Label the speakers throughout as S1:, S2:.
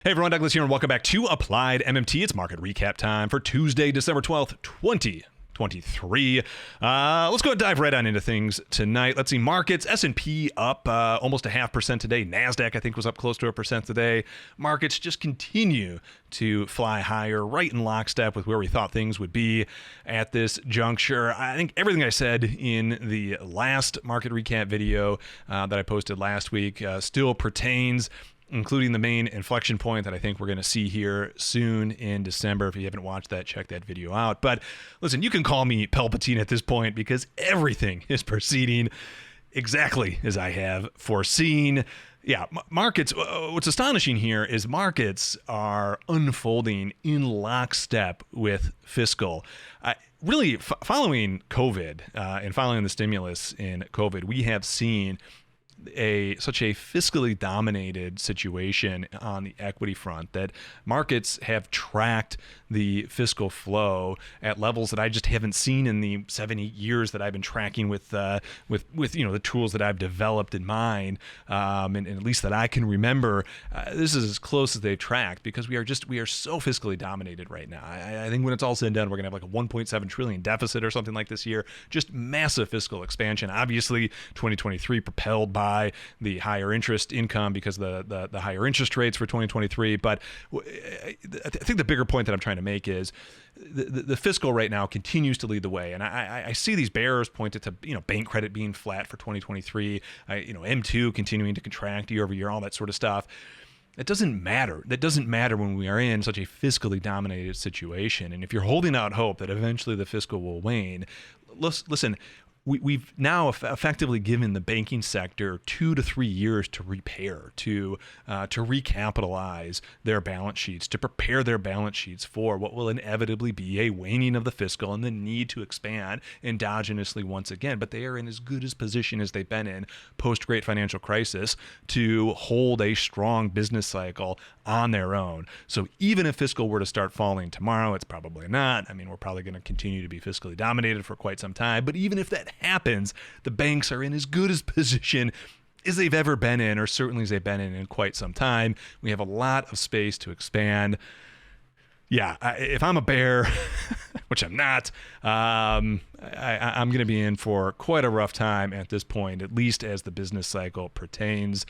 S1: Hey everyone, Douglas here, and welcome back to Applied MMT. It's market recap time for Tuesday, December 12th, 2023. Let's go and dive right on into things tonight. Let's see, markets, S&P up almost 0.5% today. Nasdaq, I think, was up close to 1% today. Markets just continue to fly higher, right in lockstep with where we thought things would be at this juncture. I think everything I said in the last market recap video that I posted last week still pertains, including the main inflection point that I think we're going to see here soon in December. If you haven't watched that, check that video out. But listen, you can call me Palpatine at this point because everything is proceeding exactly as I have foreseen. Yeah, markets, what's astonishing here is markets are unfolding in lockstep with fiscal. Really, following COVID and following the stimulus in COVID, we have seen such a fiscally dominated situation on the equity front that markets have tracked the fiscal flow at levels that I just haven't seen in the 7-8 years that I've been tracking with the tools that I've developed in mind, and at least that I can remember. This is as close as they've tracked because we are so fiscally dominated right now. I think when it's all said and done, we're gonna have like a 1.7 trillion deficit or something like this year. Just massive fiscal expansion. Obviously, 2023 propelled by the higher interest income because the higher interest rates for 2023. But I think the bigger point that I'm trying to make is the fiscal right now continues to lead the way. And I see these bears pointed to, bank credit being flat for 2023, M2 continuing to contract year over year, all that sort of stuff. It doesn't matter. That doesn't matter when we are in such a fiscally dominated situation. And if you're holding out hope that eventually the fiscal will wane, listen, we've now effectively given the banking sector 2 to 3 years to repair, to recapitalize their balance sheets, to prepare their balance sheets for what will inevitably be a waning of the fiscal and the need to expand endogenously once again. But they are in as good a position as they've been in post-Great Financial Crisis to hold a strong business cycle on their own. So even if fiscal were to start falling tomorrow, it's probably not. I mean, we're probably going to continue to be fiscally dominated for quite some time. But even if that happens, the banks are in as good a position as they've ever been in, or certainly as they've been in quite some time. We have a lot of space to expand. Yeah, if I'm a bear, which I'm not, I'm going to be in for quite a rough time at this point, at least as the business cycle pertains.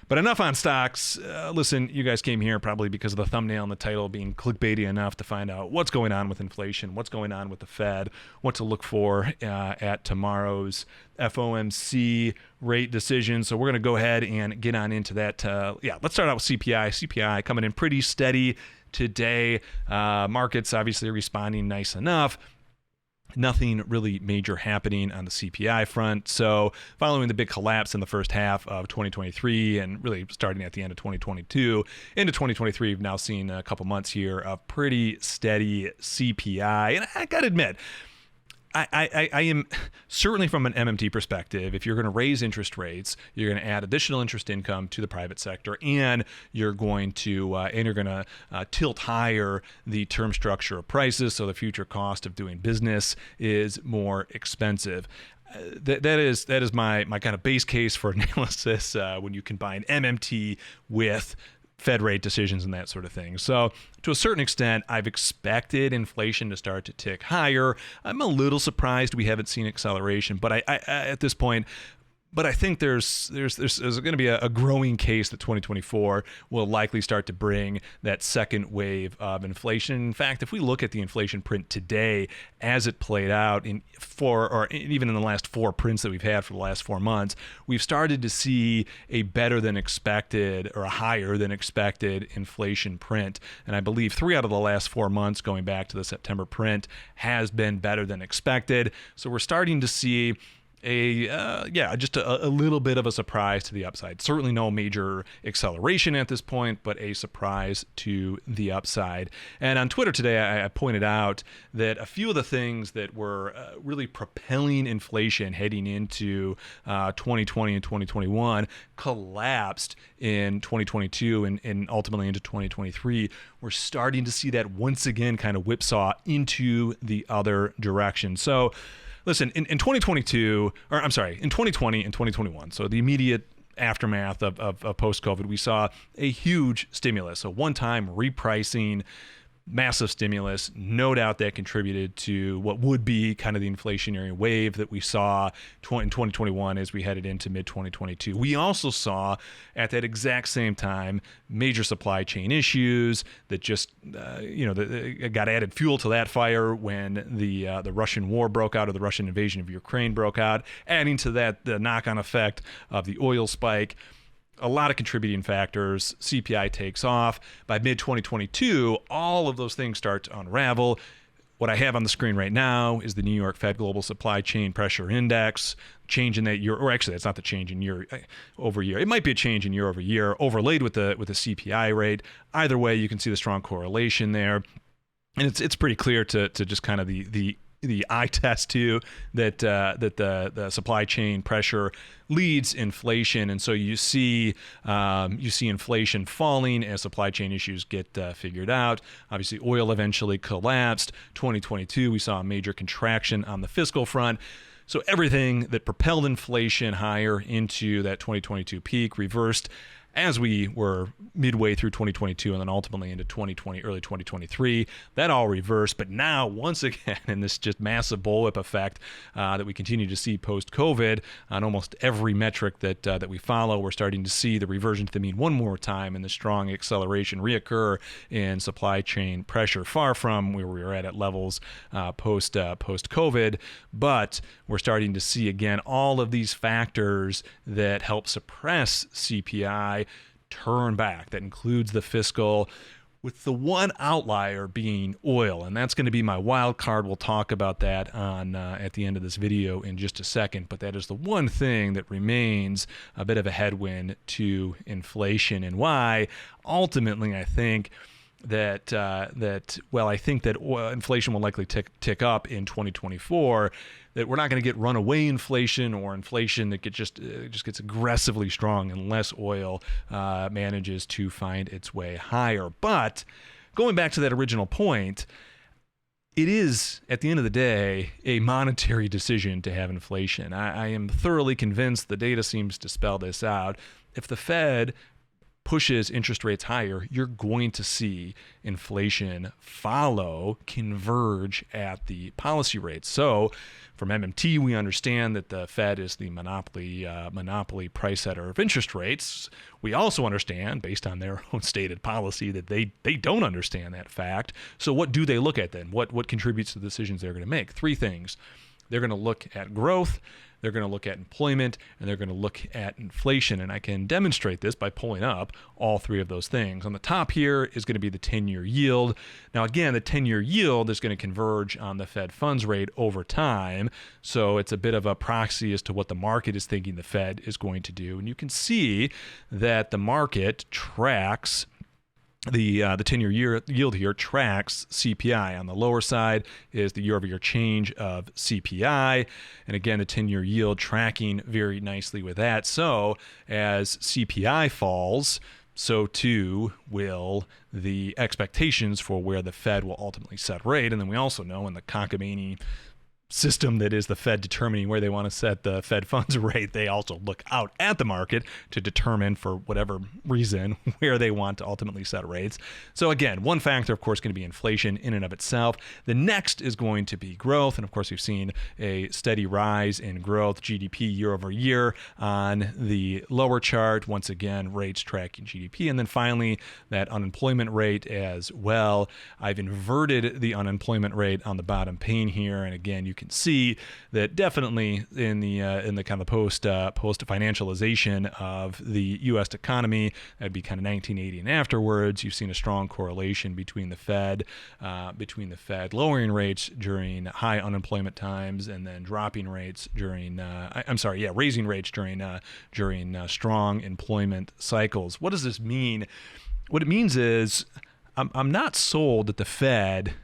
S1: But enough on stocks. Listen, you guys came here probably because of the thumbnail and the title being clickbaity enough to find out what's going on with inflation, what's going on with the Fed, what to look for at tomorrow's FOMC rate decision. So we're going to go ahead and get on into that. Let's start out with CPI. CPI coming in pretty steady today. Markets obviously responding nice enough. Nothing really major happening on the CPI front. So following the big collapse in the first half of 2023 and really starting at the end of 2022 into 2023, we've now seen a couple months here of pretty steady CPI. And I got to admit, I am certainly from an MMT perspective, if you're going to raise interest rates, you're going to add additional interest income to the private sector, and you're going to tilt higher the term structure of prices, so the future cost of doing business is more expensive. That is my kind of base case for analysis when you combine MMT with Fed rate decisions and that sort of thing. So to a certain extent, I've expected inflation to start to tick higher. I'm a little surprised we haven't seen acceleration, but I at this point, but I think there's going to be a growing case that 2024 will likely start to bring that second wave of inflation. In fact, if we look at the inflation print today as it played out even in the last 4 prints that we've had for the last 4 months, we've started to see a better than expected or a higher than expected inflation print. And I believe 3 out of the last 4 months going back to the September print has been better than expected. So we're starting to see just a little bit of a surprise to the upside. Certainly no major acceleration at this point, but a surprise to the upside. And on Twitter today, I pointed out that a few of the things that were really propelling inflation heading into 2020 and 2021 collapsed in 2022 and ultimately into 2023. We're starting to see that once again kind of whipsaw into the other direction. So listen, in 2020 and 2021, so the immediate aftermath of post-COVID, we saw a huge stimulus, a one-time repricing, massive stimulus. No doubt that contributed to what would be kind of the inflationary wave that we saw in 2021 as we headed into mid-2022. We also saw at that exact same time major supply chain issues that just got added fuel to that fire when the Russian war broke out, or the Russian invasion of Ukraine broke out, adding to that the knock-on effect of the oil spike. A lot of contributing factors. CPI takes off. By mid-2022, all of those things start to unravel. What I have on the screen right now is the New York Fed Global Supply Chain Pressure Index, change in that year, or actually that's not the change in year over year. It might be a change in year over year, overlaid with the CPI rate. Either way, you can see the strong correlation there. And it's pretty clear to just kind of the eye test too that the supply chain pressure leads inflation, and so you see inflation falling as supply chain issues get figured out. Obviously, oil eventually collapsed. 2022, we saw a major contraction on the fiscal front. So everything that propelled inflation higher into that 2022 peak reversed as we were midway through 2022 and then ultimately into early 2023. That all reversed, but now once again in this just massive bullwhip effect that we continue to see post-COVID on almost every metric that we follow, we're starting to see the reversion to the mean one more time and the strong acceleration reoccur in supply chain pressure, far from where we were at levels post-COVID, but we're starting to see again all of these factors that help suppress CPI turn back. That includes the fiscal, with the one outlier being oil, and that's going to be my wild card. We'll talk about that on at the end of this video in just a second, but that is the one thing that remains a bit of a headwind to inflation, and why ultimately I think that inflation will likely tick up in 2024, that we're not going to get runaway inflation or inflation that just gets aggressively strong unless oil manages to find its way higher. But going back to that original point, it is, at the end of the day, a monetary decision to have inflation. I am thoroughly convinced, the data seems to spell this out. If the Fed pushes interest rates higher, you're going to see inflation converge at the policy rate. So from MMT, we understand that the Fed is the monopoly price setter of interest rates. We also understand, based on their own stated policy, that they don't understand that fact. So what do they look at then? What contributes to the decisions they're going to make? Three things. They're going to look at growth, they're going to look at employment, and they're going to look at inflation. And I can demonstrate this by pulling up all three of those things. On the top here is going to be the 10-year yield. Now, again, the 10-year yield is going to converge on the Fed funds rate over time. So it's a bit of a proxy as to what the market is thinking the Fed is going to do. And you can see that the market tracks the 10-year yield here tracks CPI. On the lower side is the year-over-year change of CPI. And again, the 10-year yield tracking very nicely with that. So as CPI falls, so too will the expectations for where the Fed will ultimately set rate. And then we also know in the cockamamie system that is the Fed determining where they want to set the Fed funds rate, they also look out at the market to determine, for whatever reason, where they want to ultimately set rates. So again, one factor, of course, going to be inflation in and of itself. The next is going to be growth. And of course, we've seen a steady rise in growth, GDP year over year on the lower chart. Once again, rates tracking GDP. And then finally, that unemployment rate as well. I've inverted the unemployment rate on the bottom pane here. And again, you can see that definitely in the kind of post financialization of the U.S. economy, that'd be kind of 1980 and afterwards, you've seen a strong correlation between the Fed lowering rates during high unemployment times and then dropping rates during raising rates during strong employment cycles. What does this mean? What it means is I'm not sold that the Fed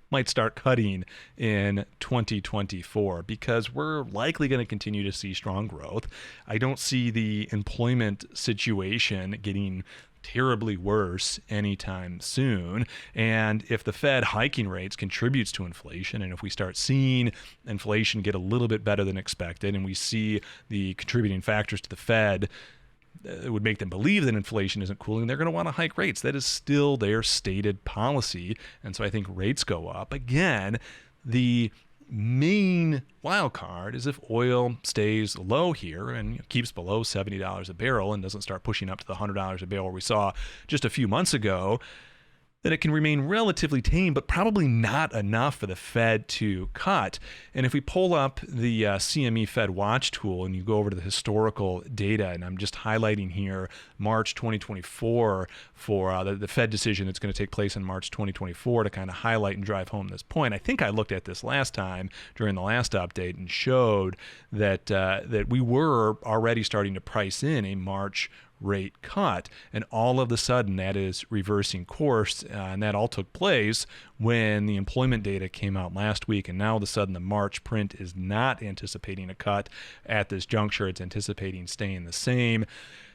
S1: might start cutting in 2024 because we're likely going to continue to see strong growth. I don't see the employment situation getting terribly worse anytime soon. And if the Fed hiking rates contributes to inflation, and if we start seeing inflation get a little bit better than expected, and we see the contributing factors to the Fed it would make them believe that inflation isn't cooling, they're going to want to hike rates. That is still their stated policy. And so I think rates go up. Again, the main wild card is if oil stays low here and keeps below $70 a barrel and doesn't start pushing up to the $100 a barrel where we saw just a few months ago, that it can remain relatively tame, but probably not enough for the Fed to cut. And if we pull up the CME Fed Watch tool and you go over to the historical data, and I'm just highlighting here March 2024 for the Fed decision that's going to take place in March 2024 to kind of highlight and drive home this point. I think I looked at this last time during the last update and showed that that we were already starting to price in a March rate cut, and all of a sudden that is reversing course, and that all took place when the employment data came out last week, and now all of a sudden the March print is not anticipating a cut at this juncture. It's anticipating staying the same.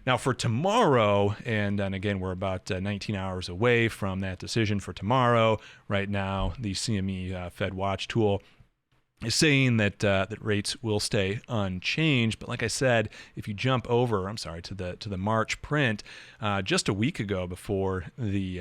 S1: Now for tomorrow, and again, we're about 19 hours away from that decision for tomorrow. Right now, the CME Fed Watch tool is saying that that rates will stay unchanged. But like I said, if you jump over, to the March print, just a week ago before the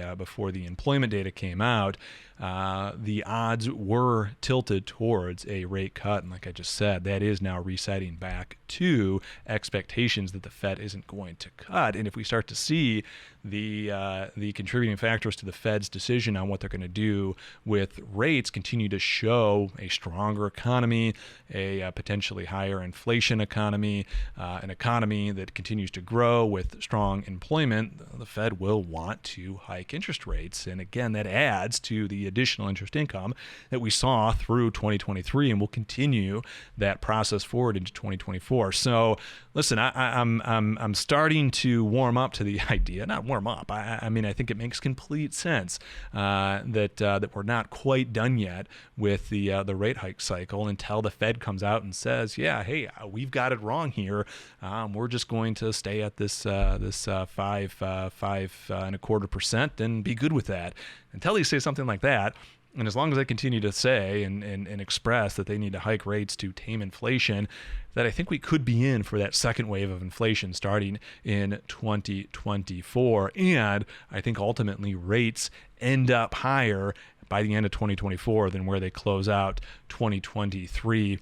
S1: employment data came out, the odds were tilted towards a rate cut. And like I just said, that is now resetting back to expectations that the Fed isn't going to cut. And if we start to see the contributing factors to the Fed's decision on what they're going to do with rates continue to show a stronger economy, a potentially higher inflation economy, an economy that continues to grow with strong employment, the Fed will want to hike interest rates. And again, that adds to the additional interest income that we saw through 2023 and will continue that process forward into 2024. So listen, I'm starting to warm up to the idea, not warm up. I mean, I think it makes complete sense that we're not quite done yet with the rate hike cycle until the Fed comes out and says, yeah, hey, we've got it wrong here. We're just going to stay at this 5.25% and be good with that. Until they say something like that, and as long as they continue to say and express that they need to hike rates to tame inflation, that I think we could be in for that second wave of inflation starting in 2024. And I think ultimately rates end up higher by the end of 2024 than where they close out 2023.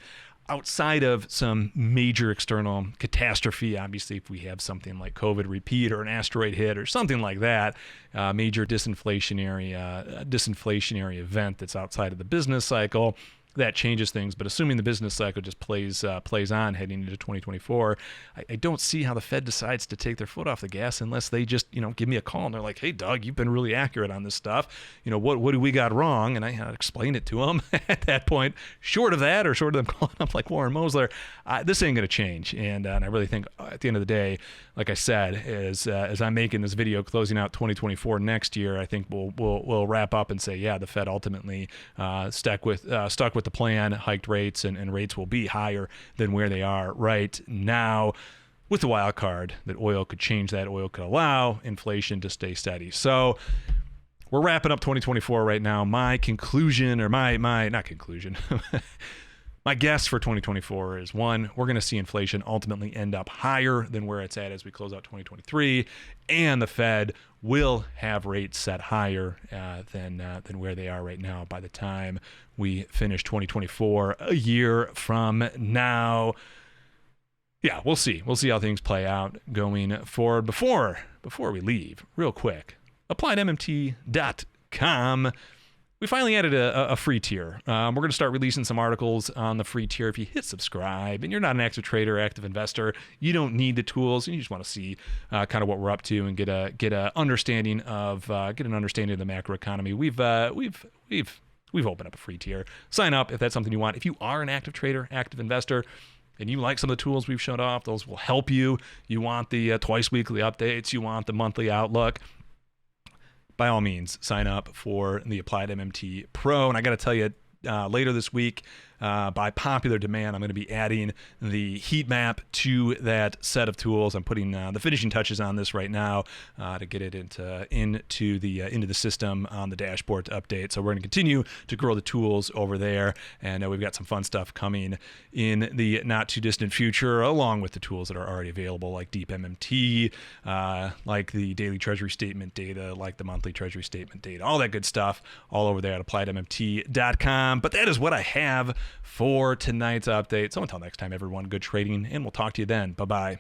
S1: Outside of some major external catastrophe, obviously, if we have something like COVID repeat or an asteroid hit or something like that, major disinflationary event that's outside of the business cycle, that changes things. But assuming the business cycle just plays on heading into 2024, I don't see how the Fed decides to take their foot off the gas unless they just, give me a call and they're like, hey, Doug, you've been really accurate on this stuff. What do we got wrong? And I explained it to them at that point. Short of that, or short of them calling up like Warren Mosler, this ain't going to change. And I really think at the end of the day, like I said, as I'm making this video closing out 2024 next year, I think we'll wrap up and say, yeah, the Fed ultimately stuck with the plan, hiked rates, and rates will be higher than where they are right now, with the wild card that oil could change that. Oil could allow inflation to stay steady. So we're wrapping up 2024 right now. My conclusion, or my not conclusion, my guess for 2024 is, one, we're going to see inflation ultimately end up higher than where it's at as we close out 2023, and the Fed will have rates set higher than where they are right now by the time we finish 2024 a year from now. Yeah, we'll see. We'll see how things play out going forward. Before we leave, real quick, appliedmmt.com. We finally added a free tier. We're going to start releasing some articles on the free tier. If you hit subscribe and you're not an active trader, active investor, you don't need the tools, and you just want to see kind of what we're up to and get an understanding of the macroeconomy. We've opened up a free tier. Sign up if that's something you want. If you are an active trader, active investor, and you like some of the tools we've showed off, those will help you. You want the twice weekly updates. You want the monthly outlook. By all means, sign up for the Applied MMT Pro. And I got to tell you, later this week, by popular demand, I'm going to be adding the heat map to that set of tools. I'm putting the finishing touches on this right now to get it into the system on the dashboard to update. So we're going to continue to grow the tools over there, and we've got some fun stuff coming in the not too distant future, along with the tools that are already available, like deep MMT, like the daily treasury statement data, like the monthly treasury statement data, all that good stuff, all over there at appliedmmt.com. But that is what I have for tonight's update. So until next time, everyone, good trading, and we'll talk to you then. Bye-bye.